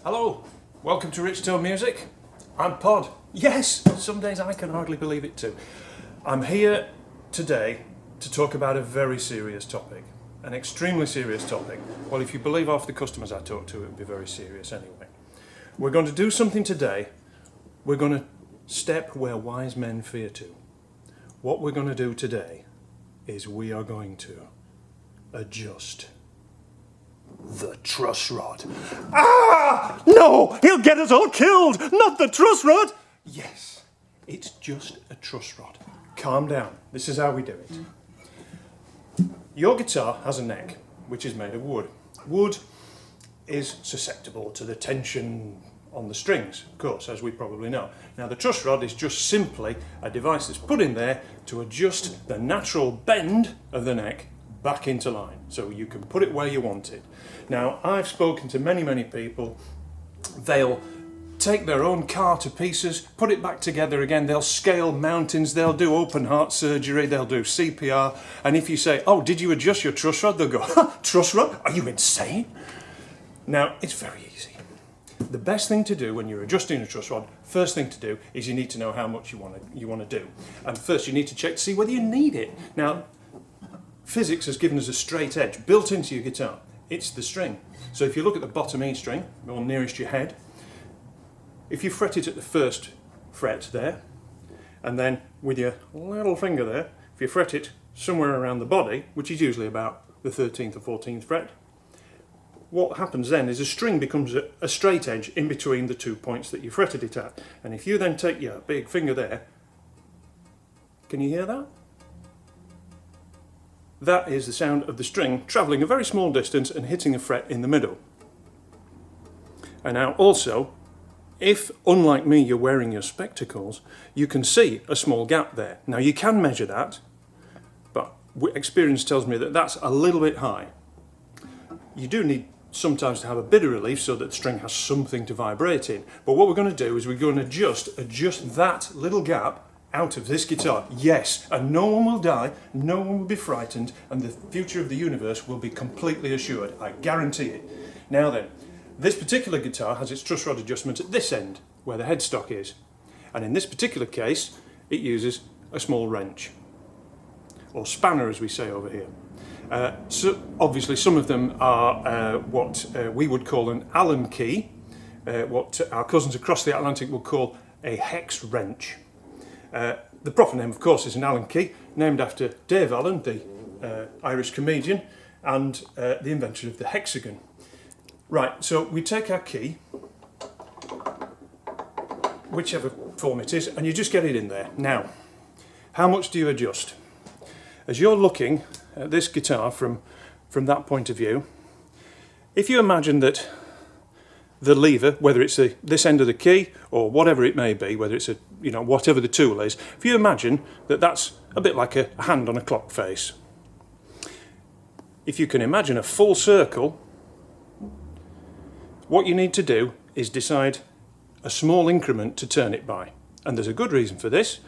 Hello, welcome to Rich Tone Music. I'm Pod. Yes, some days I can hardly believe it too. I'm here today to talk about a very serious topic, an extremely serious topic. Well, if you believe half the customers I talk to, it would be very serious anyway. We're going to do something today. We're going to step where wise men fear to. What we're going to do today is we are going to adjust the truss rod. Ah! No! He'll get us all killed! Not the truss rod! Yes, it's just a truss rod. Calm down. This is how we do it. Your guitar has a neck, which is made of wood. Wood is susceptible to the tension on the strings, of course, as we probably know. Now, the truss rod is just simply a device that's put in there to adjust the natural bend of the neck back into line, so you can put it where you want it. Now, I've spoken to many people. They'll take their own car to pieces, put it back together again, they'll scale mountains, they'll do open heart surgery, they'll do CPR, and if you say, oh, did you adjust your truss rod? They'll go, huh, truss rod? Are you insane? Now, it's very easy. The best thing to do when you're adjusting a truss rod, first thing to do is you need to know how much you want to do. And first you need to check to see whether you need it. Now, physics has given us a straight edge built into your guitar. It's the string. So if you look at the bottom E string, or nearest your head, if you fret it at the first fret there, and then with your little finger there, if you fret it somewhere around the body, which is usually about the 13th or 14th fret, what happens then is a string becomes a straight edge in between the 2 points that you fretted it at. And if you then take your big finger there, can you hear that? That is the sound of the string travelling a very small distance and hitting a fret in the middle. And now also, if, unlike me, you're wearing your spectacles, you can see a small gap there. Now, you can measure that, but experience tells me that that's a little bit high. You do need sometimes to have a bit of relief so that the string has something to vibrate in. But what we're going to do is we're going to adjust that little gap out of this guitar. Yes, and no one will die, no one will be frightened, and the future of the universe will be completely assured. I guarantee it. Now then, this particular guitar has its truss rod adjustment at this end, where the headstock is. And in this particular case, it uses a small wrench, or spanner as we say over here. So obviously some of them are what we would call an Allen key, what our cousins across the Atlantic would call a hex wrench. The proper name, of course, is an Allen key, named after Dave Allen, the Irish comedian, and the inventor of the hexagon. Right, so we take our key, whichever form it is, and you just get it in there. Now, how much do you adjust? As you're looking at this guitar from that point of view, if you imagine that the lever, whether it's this end of the key or whatever it may be, whether it's whatever the tool is, if you imagine that that's a bit like a hand on a clock face. If you can imagine a full circle, what you need to do is decide a small increment to turn it by. And there's a good reason for this.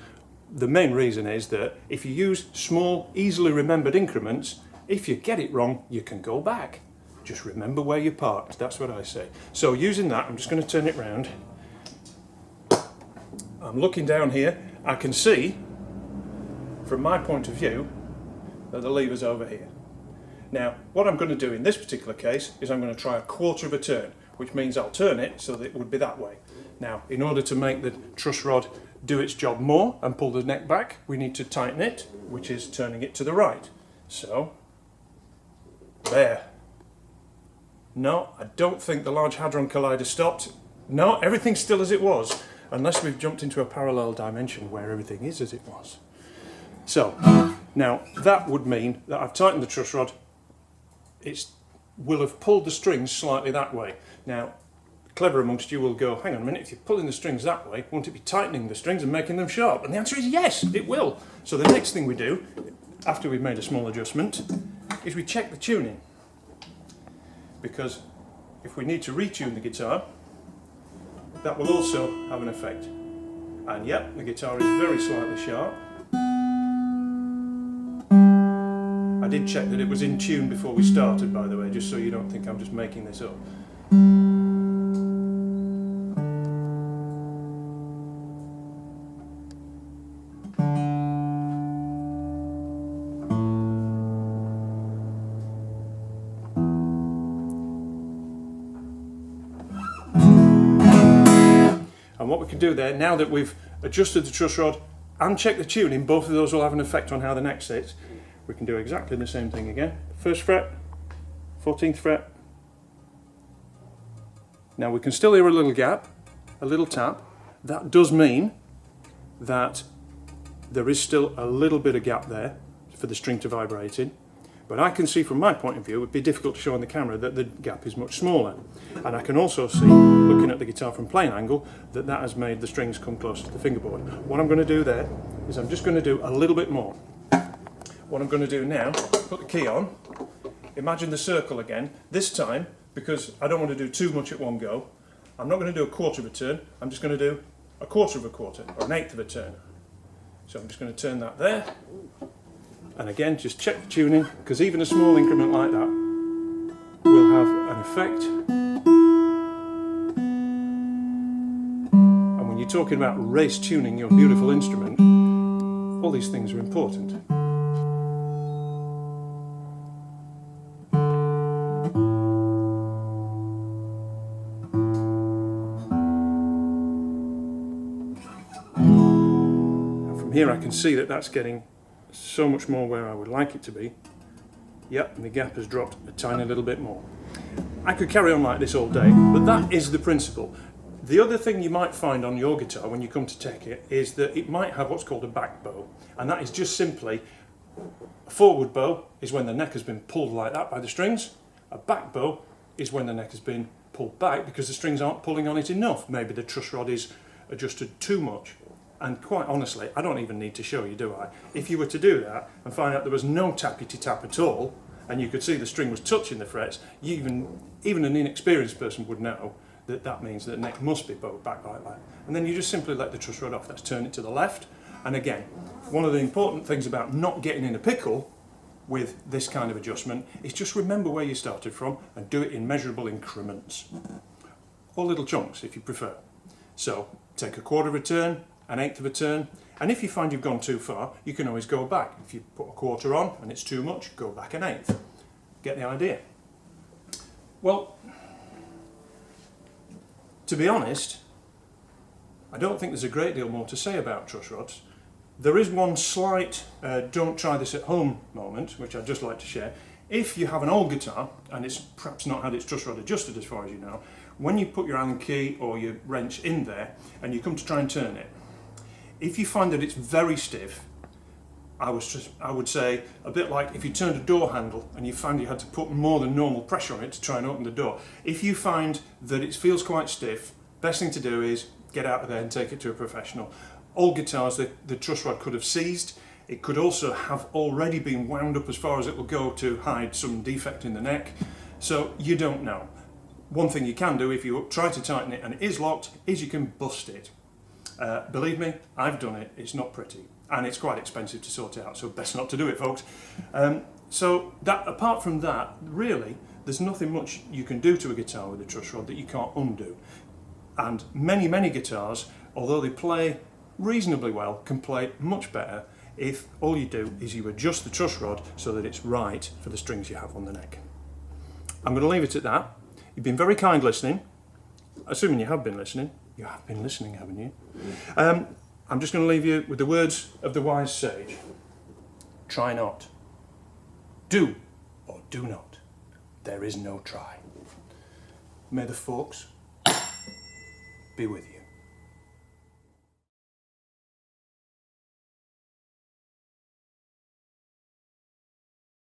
The main reason is that if you use small, easily remembered increments, if you get it wrong, you can go back. Just remember where you parked, that's what I say. So using that, I'm just going to turn it round. I'm looking down here, I can see, from my point of view, that the lever's over here. Now, what I'm going to do in this particular case is I'm going to try a quarter of a turn, which means I'll turn it so that it would be that way. Now, in order to make the truss rod do its job more and pull the neck back, we need to tighten it, which is turning it to the right. So, there. No, I don't think the Large Hadron Collider stopped. No, everything's still as it was, unless we've jumped into a parallel dimension where everything is as it was. So, now that would mean that I've tightened the truss rod. It will have pulled the strings slightly that way. Now, clever amongst you will go, hang on a minute, if you're pulling the strings that way, won't it be tightening the strings and making them sharp? And the answer is yes, it will. So the next thing we do, after we've made a small adjustment, is we check the tuning. Because if we need to retune the guitar, that will also have an effect. And yep, the guitar is very slightly sharp. I did check that it was in tune before we started, by the way, just so you don't think I'm just making this up. we can do there, now that we've adjusted the truss rod and checked the tuning, both of those will have an effect on how the neck sits. We can do exactly the same thing again. First fret, 14th fret. Now we can still hear a little gap, a little tap. That does mean that there is still a little bit of gap there for the string to vibrate in. But I can see from my point of view, it would be difficult to show on the camera, that the gap is much smaller. And I can also see, looking at the guitar from plane angle, that that has made the strings come closer to the fingerboard. What I'm going to do there is I'm just going to do a little bit more. What I'm going to do now, put the key on, imagine the circle again. This time, because I don't want to do too much at one go, I'm not going to do a quarter of a turn, I'm just going to do a quarter of a quarter, or an eighth of a turn. So I'm just going to turn that there. And again, just check the tuning, because even a small increment like that will have an effect. And when you're talking about race tuning your beautiful instrument, all these things are important. And from here I can see that that's getting so much more where I would like it to be. Yep, and the gap has dropped a tiny little bit more. I could carry on like this all day, but that is the principle. The other thing you might find on your guitar when you come to take it is that it might have what's called a back bow, and that is just simply a forward bow is when the neck has been pulled like that by the strings. A back bow is when the neck has been pulled back because the strings aren't pulling on it enough. Maybe the truss rod is adjusted too much. And quite honestly, I don't even need to show you, do I? If you were to do that and find out there was no tappity-tap at all, and you could see the string was touching the frets, even an inexperienced person would know that that means that the neck must be bowed back like that. And then you just simply let the truss rod off. That's turn it to the left. And again, one of the important things about not getting in a pickle with this kind of adjustment is just remember where you started from and do it in measurable increments. Or little chunks, if you prefer. So, take a quarter of a turn, an eighth of a turn, and if you find you've gone too far, you can always go back. If you put a quarter on and it's too much, go back an eighth. Get the idea? Well, to be honest, I don't think there's a great deal more to say about truss rods. There is one slight don't try this at home moment, which I'd just like to share. If you have an old guitar, and it's perhaps not had its truss rod adjusted as far as you know, when you put your Allen key or your wrench in there and you come to try and turn it, if you find that it's very stiff, I would say a bit like if you turned a door handle and you found you had to put more than normal pressure on it to try and open the door. If you find that it feels quite stiff, best thing to do is get out of there and take it to a professional. Old guitars, the truss rod could have seized. It could also have already been wound up as far as it will go to hide some defect in the neck. So you don't know. One thing you can do if you try to tighten it and it is locked is you can bust it. Believe me, I've done it, it's not pretty and it's quite expensive to sort out, so best not to do it, folks. So that, apart from that, really there's nothing much you can do to a guitar with a truss rod that you can't undo. And many guitars, although they play reasonably well, can play much better if all you do is you adjust the truss rod so that it's right for the strings you have on the neck. I'm going to leave it at that. You've been very kind listening, assuming you have been listening. You have been listening, haven't you? I'm just going to leave you with the words of the wise sage. Try not. Do or do not. There is no try. May the forks be with you.